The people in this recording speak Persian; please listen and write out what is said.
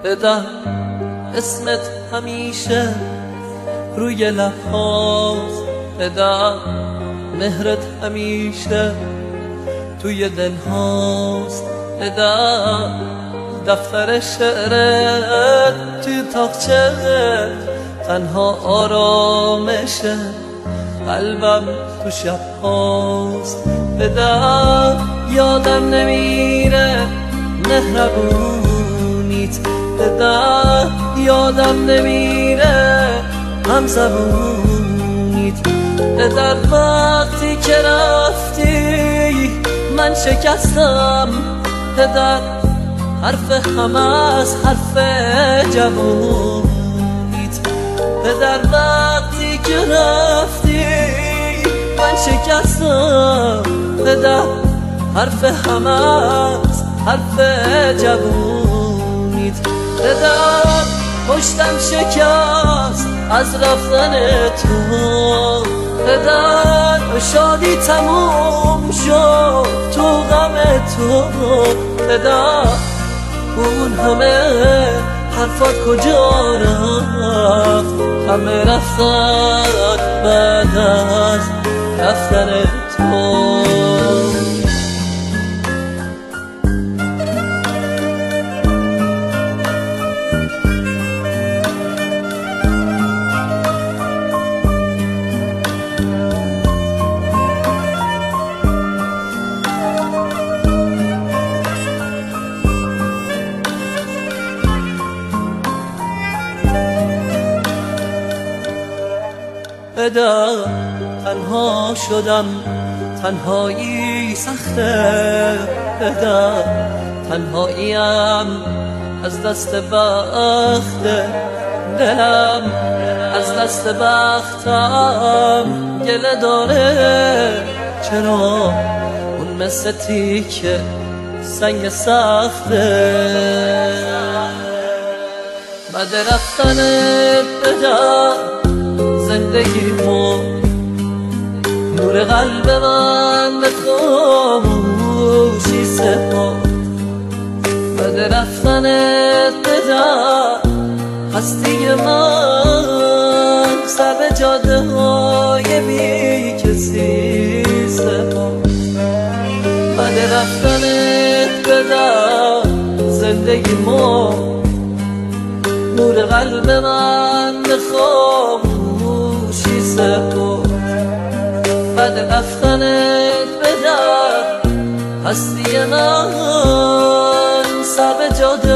بدم اسمت همیشه روی لبهاست، بدم مهرت همیشه توی دلهاست، بدم دفتر شعرت توی تاقچه تنها آرامشه، قلبم تو شبهاست، بدم یادم نمیره مهربونیت، بدم یادم نمیره همزبونیت، بدم وقتی که رفتی من شکستم، بدم حرف همه از حرف جوونیت، بدم وقتی که رفتی من شکستم، بدم حرف همه از حرف جوونیت، بدم پشتم شکست از رفتن تو، بدم شادی تموم شد تو غم تو، بدم اون همه حرفات کجا رفت، همه رفتن بعد از رفتن تو. بدم تنها شدم، تنهایی سخته، بدم تنهاییم از دست بخت دلم، از دست بختم گله داره، چرا اون مثل تیکه سنگ سخته، بعد رفتنت بدم زندگیمو نور قلب من به خاموشی سپرد، بعد رفتنت بدم هستی من سر به جاده های بی کسی سپرد، بعد رفتنت بدم زندگیمو نور قلب من به خاموشی سپرد، بعد رفتنت بدم هستی من سر به جاده